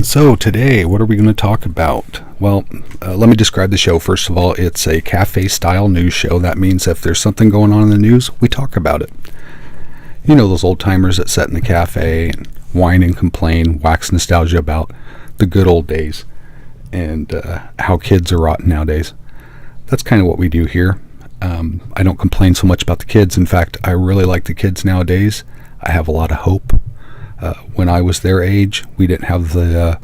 So today, what are we going to talk about? Well, let me describe the show. First of all, it's a cafe-style news show. That means if there's something going on in the news, we talk about it. You know those old-timers that sit in the cafe and whine and complain, wax nostalgia about the good old days and how kids are rotten nowadays. That's kind of what we do here. I don't complain so much about the kids. In fact, I really like the kids nowadays. I have a lot of hope. When I was their age, we didn't have the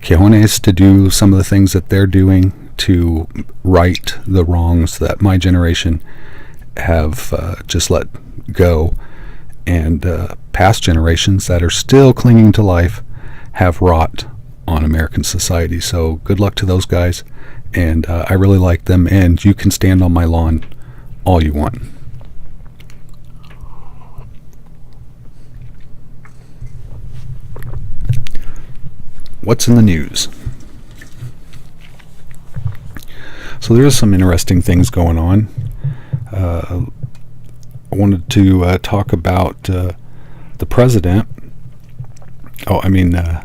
cojones to do some of the things that they're doing to right the wrongs that my generation have just let go. And past generations that are still clinging to life have wrought on American society. So good luck to those guys. And I really like them. And you can stand on my lawn all you want. What's in the news? So there's some interesting things going on. I wanted to talk about the president. The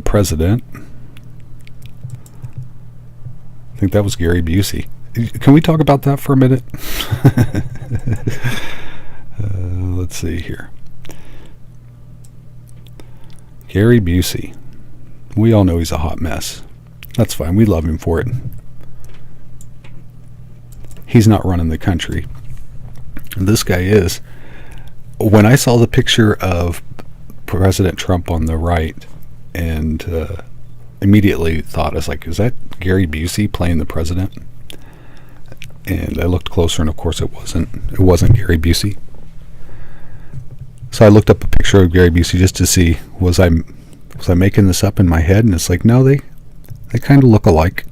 president. I think that was Gary Busey. Can we talk about that for a minute? Let's see here. Gary Busey. We all know he's a hot mess. That's fine. We love him for it. He's not running the country. This guy is. When I saw the picture of President Trump on the right and immediately thought, I was like, is that Gary Busey playing the president? And I looked closer and of course it wasn't. It wasn't Gary Busey. So I looked up a picture of Gary Busey just to see, was I making this up in my head? And it's like, no, they kind of look alike.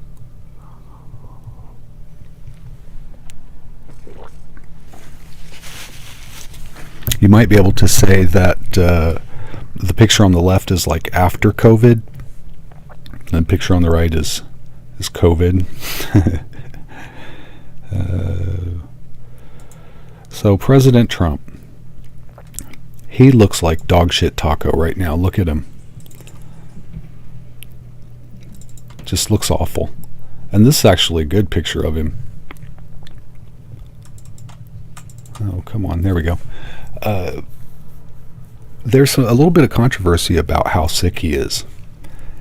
You might be able to say that the picture on the left is like after COVID, and the picture on the right is COVID. So President Trump. He looks like dog shit taco right now. Look at him. Just looks awful. And this is actually a good picture of him. Oh, come on. There we go. There's a little bit of controversy about how sick he is.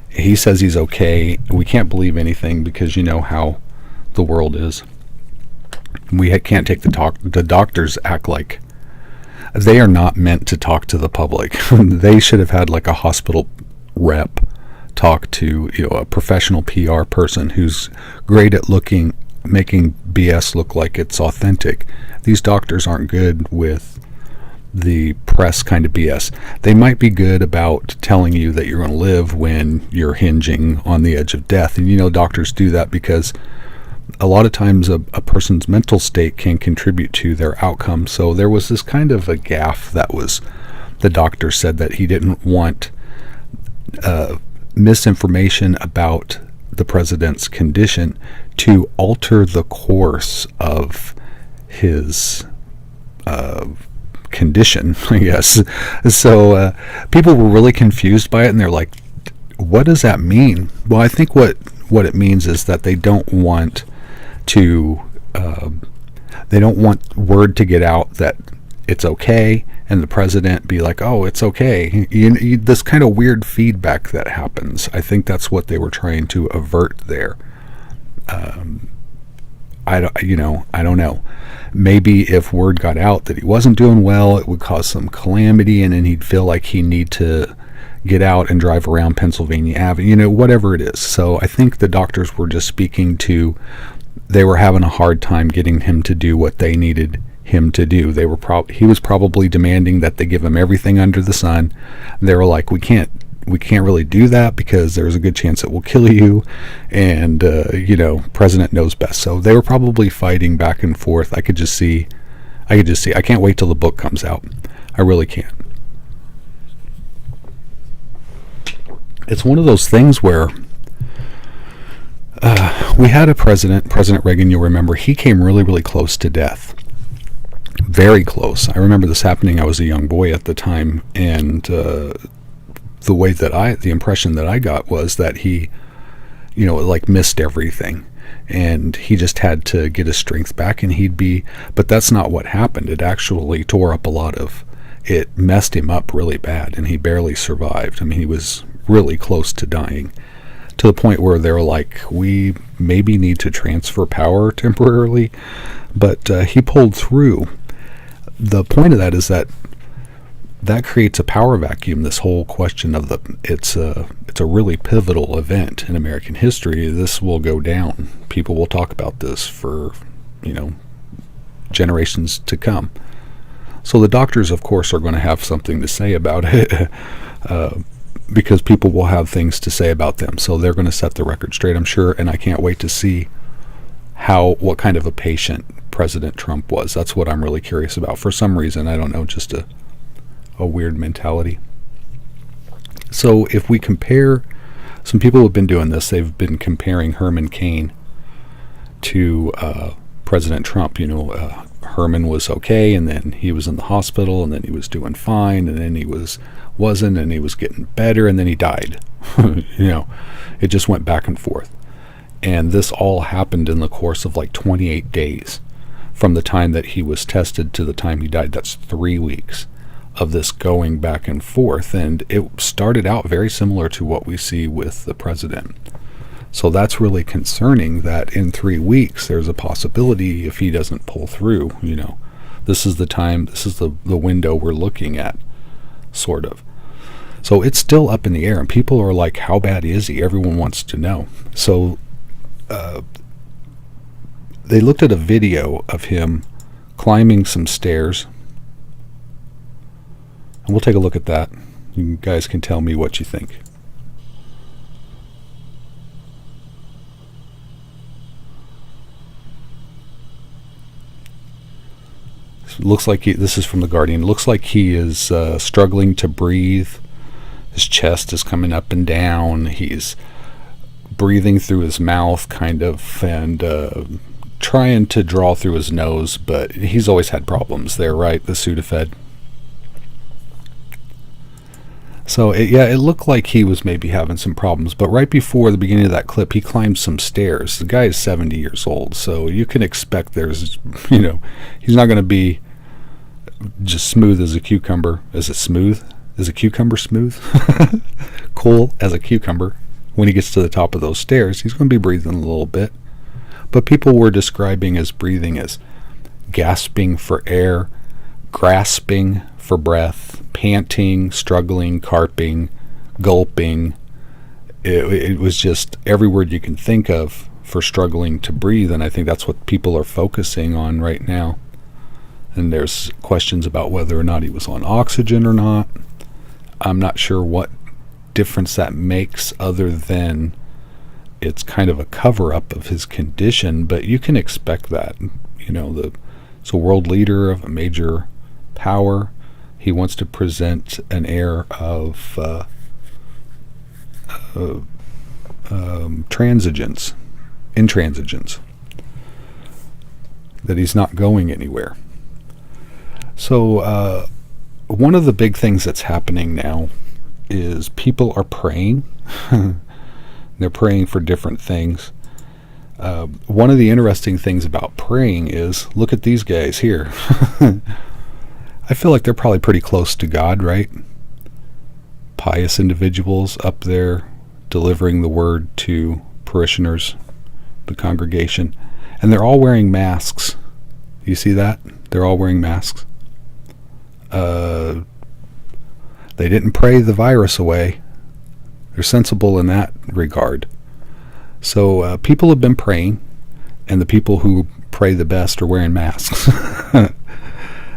He says he's okay. We can't believe anything because you know how the world is. We can't take the doctors act like they are not meant to talk to the public. They should have had like a hospital rep talk to, a professional PR person who's great at making BS look like it's authentic. These doctors aren't good with the press kind of BS. They might be good about telling you that you're going to live when you're hinging on the edge of death. And doctors do that because a lot of times a person's mental state can contribute to their outcome. So there was this kind of a gaffe that was, the doctor said that he didn't want misinformation about the president's condition to alter the course of his condition, I guess. So people were really confused by it, and they're like, what does that mean? Well, I think what it means is that they don't want word to get out that it's okay and the president be like, oh, it's okay. This kind of weird feedback that happens. I think that's what they were trying to avert there. I don't know. Maybe if word got out that he wasn't doing well, it would cause some calamity, and then he'd feel like he need to get out and drive around Pennsylvania Avenue, whatever it is. So I think the doctors were just speaking to, they were having a hard time getting him to do what they needed him to do. He was probably demanding that they give him everything under the sun. They were like, we can't really do that because there's a good chance it will kill you, and president knows best. So they were probably fighting back and forth. I could just see. I can't wait till the book comes out. I really can't. It's one of those things where we had a President Reagan, you'll remember, he came really, really close to death. very close. I remember this happening. I was a young boy at the time, and the impression that I got was that he, like missed everything, and he just had to get his strength back, and but that's not what happened. It actually tore up it messed him up really bad, and he barely survived. I mean, he was really close to dying, to the point where they were like, we maybe need to transfer power temporarily, but he pulled through. The point of that is that creates a power vacuum. This whole question of it's a really pivotal event in American history. This will go down. People will talk about this for, generations to come. So the doctors, of course, are going to have something to say about it, because people will have things to say about them. So they're going to set the record straight, I'm sure, and I can't wait to see what kind of a patient President Trump was. That's what I'm really curious about. For some reason, I don't know, just a weird mentality. So if we compare, some people have been doing this, they've been comparing Herman Cain to President Trump. Herman was okay, and then he was in the hospital, and then he was doing fine, and then he wasn't, and he was getting better, and then he died. It just went back and forth. And this all happened in the course of like 28 days. From the time that he was tested to the time he died, that's 3 weeks of this going back and forth. And it started out very similar to what we see with the president. So that's really concerning that in 3 weeks, there's a possibility if he doesn't pull through, this is the time, this is the window we're looking at, sort of. So it's still up in the air, and people are like, how bad is he? Everyone wants to know. So they looked at a video of him climbing some stairs, and we'll take a look at that. You guys can tell me what you think. Looks like this is from The Guardian. Looks like he is struggling to breathe. His chest is coming up and down. He's breathing through his mouth, kind of, and trying to draw through his nose, but he's always had problems there, right? The Sudafed. So, it looked like he was maybe having some problems, but right before the beginning of that clip, he climbed some stairs. The guy is 70 years old, so you can expect he's not going to be just smooth as a cucumber. Is it smooth? Is a cucumber smooth? Cool as a cucumber. When he gets to the top of those stairs, he's going to be breathing a little bit. But people were describing his breathing as gasping for air, grasping for breath, panting, struggling, carping, gulping. It was just every word you can think of for struggling to breathe, and I think that's what people are focusing on right now. And there's questions about whether or not he was on oxygen or not. I'm not sure what difference that makes, other than it's kind of a cover-up of his condition, but you can expect that. It's a world leader of a major power. He wants to present an air of intransigence, that he's not going anywhere. So one of the big things that's happening now is people are praying. They're praying for different things. One of the interesting things about praying is, look at these guys here. I feel like they're probably pretty close to God, right? Pious individuals up there delivering the word to parishioners, the congregation, and they're all wearing masks. You see that? They're all wearing masks. They didn't pray the virus away. They're sensible in that regard. So people have been praying, and the people who pray the best are wearing masks.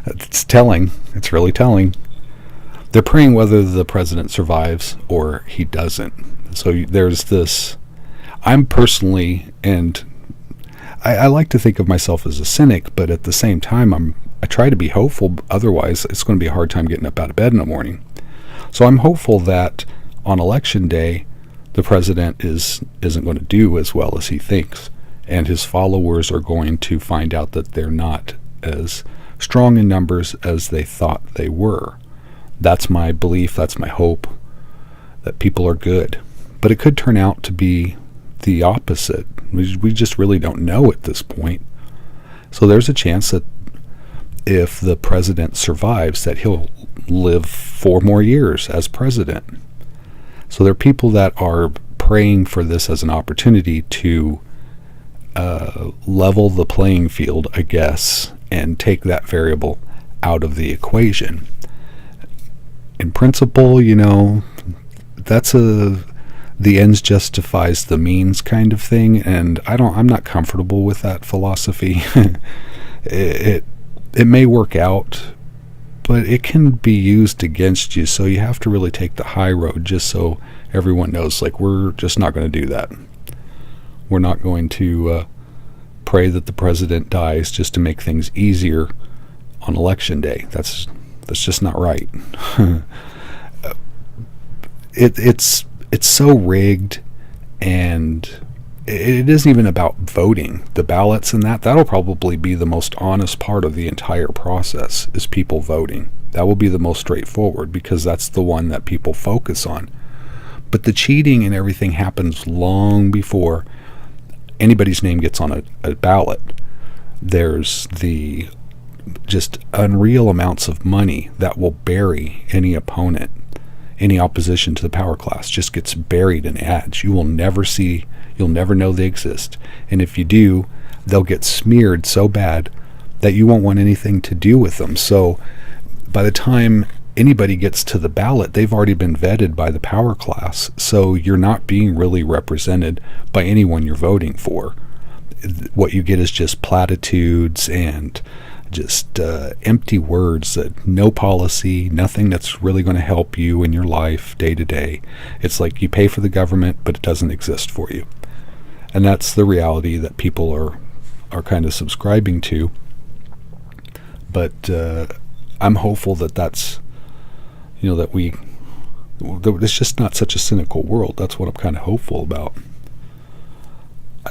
It's telling. It's really telling. They're praying whether the president survives or he doesn't. So there's this. I'm personally, and I like to think of myself as a cynic, but at the same time, I try to be hopeful. Otherwise, it's going to be a hard time getting up out of bed in the morning. So I'm hopeful that on election day, the president isn't going to do as well as he thinks, and his followers are going to find out that they're not as strong in numbers as they thought they were. That's my belief, that's my hope, that people are good. But it could turn out to be the opposite. We just really don't know at this point. So there's a chance that if the president survives, that he'll live 4 more years as president. So there are people that are praying for this as an opportunity to level the playing field, I guess, and take that variable out of the equation. In principle, that's the ends justifies the means kind of thing, and I'm not comfortable with that philosophy. it may work out, but it can be used against you, so you have to really take the high road, just so everyone knows, like, we're just not going to do that. We're not going to pray that the president dies just to make things easier on election day. That's just not right. It's so rigged, and it isn't even about voting. The ballots and that'll probably be the most honest part of the entire process, is people voting. That will be the most straightforward, because that's the one that people focus on. But the cheating and everything happens long before anybody's name gets on a ballot. There's the just unreal amounts of money that will bury any opponent. Any opposition to the power class just gets buried in ads. You'll never know they exist. And if you do, they'll get smeared so bad that you won't want anything to do with them. So by the time anybody gets to the ballot, they've already been vetted by the power class. So you're not being really represented by anyone you're voting for. What you get is just platitudes and just empty words, that no policy, nothing that's really going to help you in your life day to day. It's like you pay for the government, but it doesn't exist for you. And that's the reality that people are kind of subscribing to. But I'm hopeful that that's, that it's just not such a cynical world. That's what I'm kind of hopeful about.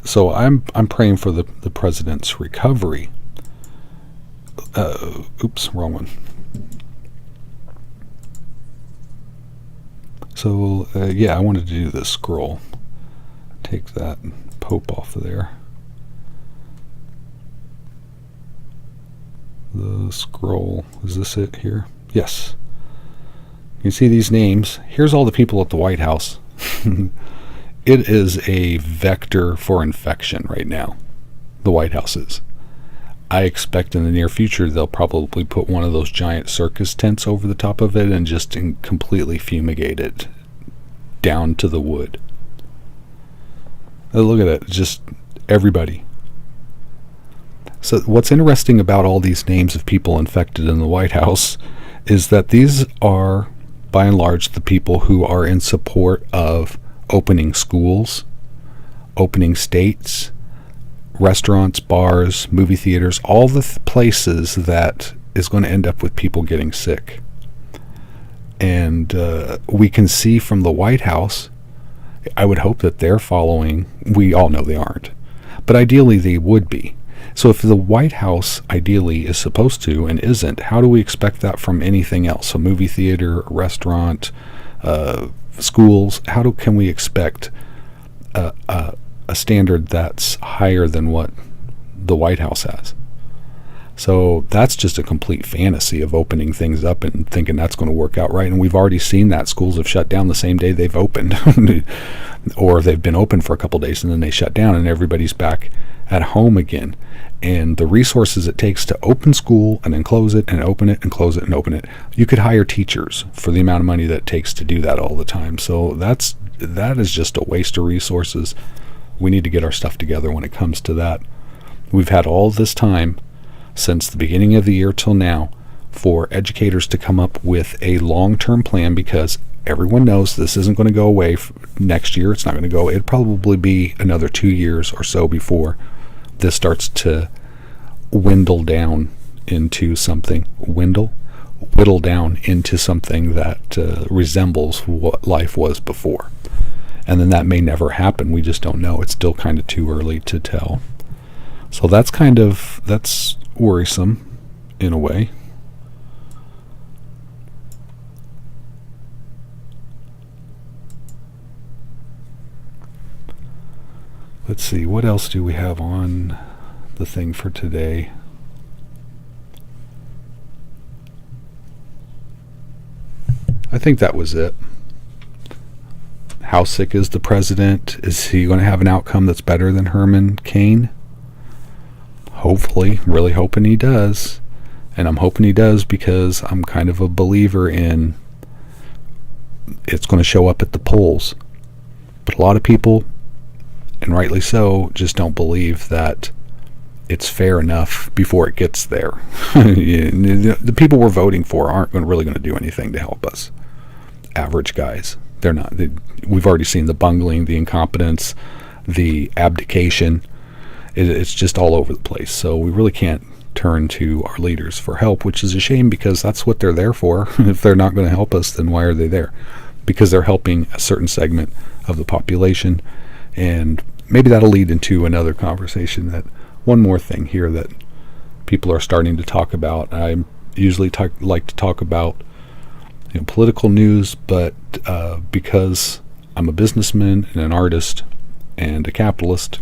So I'm praying for the president's recovery. Oops, wrong one. So I wanted to do this scroll. Take that Pope off of there. The scroll, is this it here? Yes. You can see these names. Here's all the people at the White House. It is a vector for infection right now. The White House is. I expect in the near future they'll probably put one of those giant circus tents over the top of it and just completely fumigate it down to the wood. Look at it, just everybody. So what's interesting about all these names of people infected in the White House is that these are, by and large, the people who are in support of opening schools, opening states, restaurants, bars, movie theaters, all the places that is going to end up with people getting sick. And we can see from the White House, I would hope that they're following. We all know they aren't, but ideally they would be. So if the White House ideally is supposed to and isn't, how do we expect that from anything else? A movie theater, a restaurant, schools? Can we expect a standard that's higher than what the White House has? So that's just a complete fantasy of opening things up and thinking that's going to work out right. And we've already seen that. Schools have shut down the same day they've opened. Or they've been open for a couple days and then they shut down and everybody's back at home again. And the resources it takes to open school and then close it and open it and close it and open it, you could hire teachers for the amount of money that it takes to do that all the time. So that is just a waste of resources. We need to get our stuff together when it comes to that. We've had all this time since the beginning of the year till now for educators to come up with a long-term plan, because everyone knows this isn't going to go away next year. It's not going to go. It'll probably be another 2 years or so before this starts to whittle down into something that resembles what life was before. And then that may never happen. We just don't know. It's still kind of too early to tell. So that's worrisome. in a way. Let's see, what else do we have on the thing for today? I think that was it. How sick is the president? Is he going to have an outcome that's better than Herman Cain? Hopefully, really hoping he does. And I'm hoping he does because I'm kind of a believer in it's going to show up at the polls. But a lot of people, and rightly so, just don't believe that it's fair enough before it gets there. The people we're voting for aren't really going to do anything to help us. Average guys. They're not. We've already seen the bungling, the incompetence, the abdication. It's just all over the place. So we really can't turn to our leaders for help, which is a shame because that's what they're there for. If they're not going to help us, then why are they there? Because they're helping a certain segment of the population. And maybe that'll lead into another conversation. That one more thing here that people are starting to talk about. I usually like to talk about political news, but because I'm a businessman and an artist and a capitalist,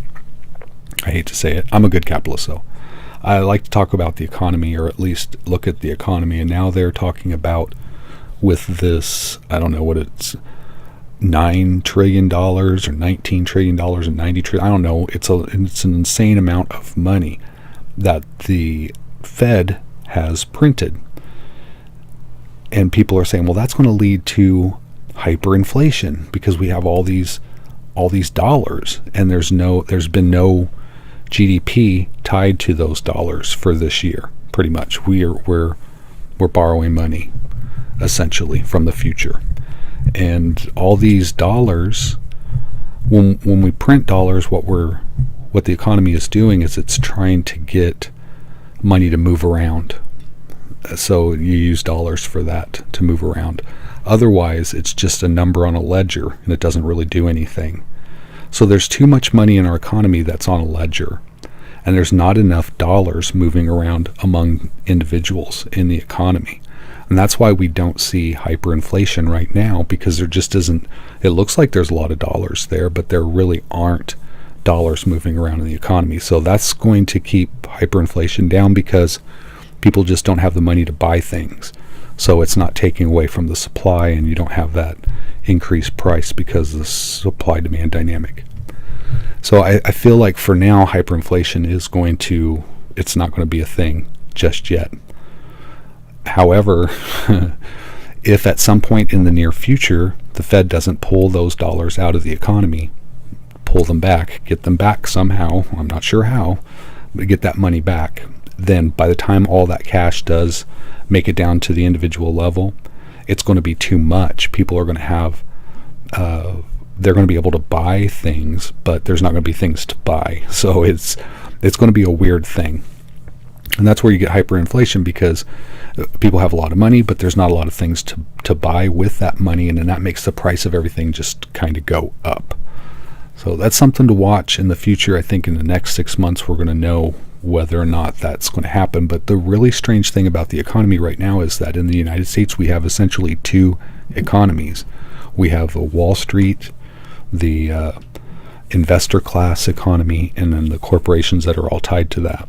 I hate to say it, I'm a good capitalist, so I like to talk about the economy, or at least look at the economy. And now they're talking about, with this, I don't know what it's, $9 trillion or $19 trillion or $90 trillion, I don't know, it's an insane amount of money that the Fed has printed. And people are saying, well, that's going to lead to hyperinflation because we have all these dollars, and there's been no GDP tied to those dollars for this year. Pretty much, we're borrowing money essentially from the future, and all these dollars. When we print dollars, what the economy is doing is it's trying to get money to move around. So you use dollars for that to move around. Otherwise, it's just a number on a ledger, and it doesn't really do anything. So there's too much money in our economy that's on a ledger, and there's not enough dollars moving around among individuals in the economy. And that's why we don't see hyperinflation right now, because there just isn't. It looks like there's a lot of dollars there, but there really aren't dollars moving around in the economy. So that's going to keep hyperinflation down because people just don't have the money to buy things. So it's not taking away from the supply, and you don't have that increased price because of the supply-demand dynamic. So I feel like for now, hyperinflation it's not going to be a thing just yet. However, if at some point in the near future, the Fed doesn't pull those dollars out of the economy, pull them back, get them back somehow, I'm not sure how, but get that money back, then by the time all that cash does make it down to the individual level, it's going to be too much. People are going to have, they're going to be able to buy things, but there's not going to be things to buy. So it's going to be a weird thing. And that's where you get hyperinflation, because people have a lot of money, but there's not a lot of things to buy with that money, and then that makes the price of everything just kind of go up. So that's something to watch in the future. I think in the next 6 months we're going to know whether or not that's going to happen. But the really strange thing about the economy right now is that in the United States we have essentially two economies. We have a Wall Street, the investor class economy, and then the corporations that are all tied to that.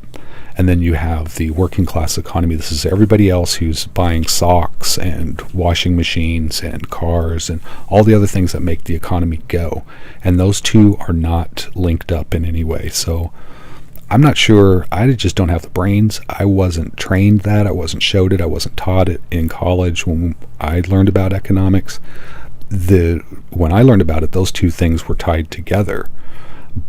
And then you have the working class economy. This is everybody else who's buying socks and washing machines and cars and all the other things that make the economy go. And those two are not linked up in any way. So I'm not sure. I just don't have the brains. I wasn't trained that. I wasn't showed it. I wasn't taught it in college when I learned about economics. When I learned about it, those two things were tied together.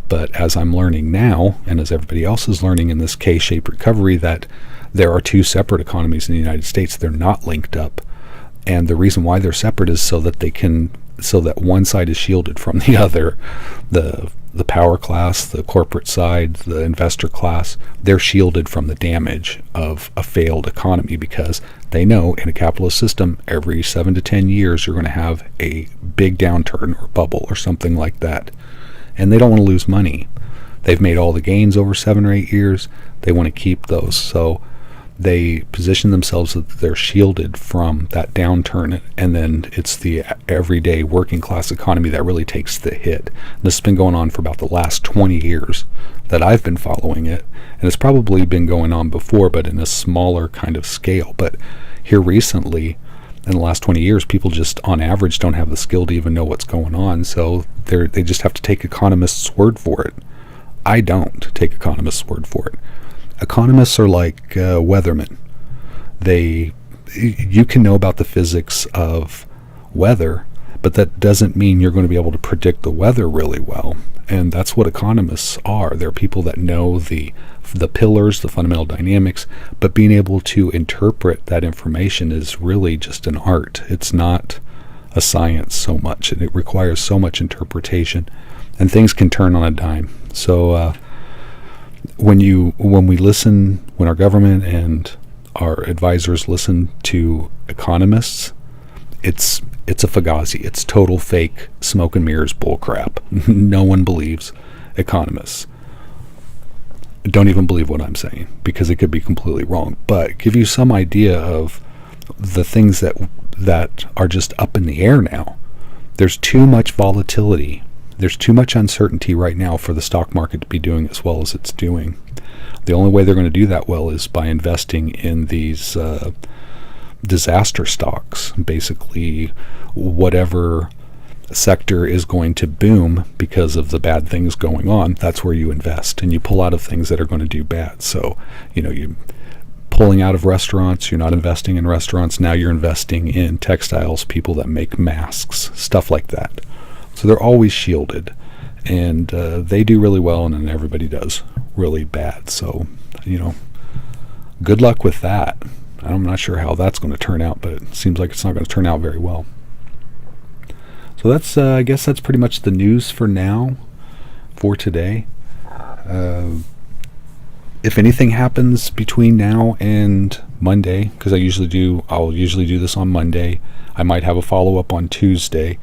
But as I'm learning now, and as everybody else is learning in this K-shaped recovery, that there are two separate economies in the United States. They're not linked up. And the reason why they're separate is so that one side is shielded from the other. The power class, the corporate side, the investor class, they're shielded from the damage of a failed economy, because they know in a capitalist system, every 7 to 10 years, you're going to have a big downturn or bubble or something like that. And they don't want to lose money. They've made all the gains over 7 or 8 years. They want to keep those. So they position themselves so that they're shielded from that downturn, and then it's the everyday working class economy that really takes the hit. And this has been going on for about the last 20 years that I've been following it, and it's probably been going on before, but in a smaller kind of scale. But here recently, in the last 20 years, people just on average don't have the skill to even know what's going on, so they just have to take economists' word for it. I don't take economists' word for it. Economists are like weathermen. You can know about the physics of weather, but that doesn't mean you're going to be able to predict the weather really well. And that's what economists are. They're people that know the pillars, the fundamental dynamics, but being able to interpret that information is really just an art. It's not a science so much, and it requires so much interpretation, and things can turn on a dime. So when our government and our advisors listen to economists, it's a fugazi. It's total fake smoke and mirrors bullcrap. No one believes economists. Don't even believe what I'm saying, because it could be completely wrong. But give you some idea of the things that are just up in the air now. There's too much volatility. There's too much uncertainty right now for the stock market to be doing as well as it's doing. The only way they're going to do that well is by investing in these disaster stocks. Basically, whatever sector is going to boom because of the bad things going on, that's where you invest, and you pull out of things that are going to do bad. So, you pulling out of restaurants, you're not investing in restaurants, now you're investing in textiles, people that make masks, stuff like that. So they're always shielded, and they do really well, and then everybody does really bad. So, good luck with that. I'm not sure how that's going to turn out, but it seems like it's not going to turn out very well. So that's, I guess that's pretty much the news for now, for today. If anything happens between now and Monday, because I'll usually do this on Monday. I might have a follow-up on Tuesday,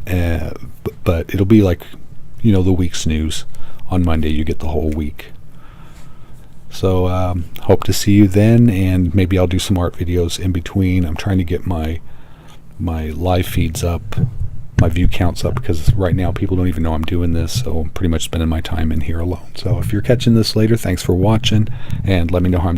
but it'll be like, the week's news. On Monday, you get the whole week. So hope to see you then, and maybe I'll do some art videos in between. I'm trying to get my live feeds up, my view counts up, because right now people don't even know I'm doing this, so I'm pretty much spending my time in here alone. So if you're catching this later, thanks for watching, and let me know how I'm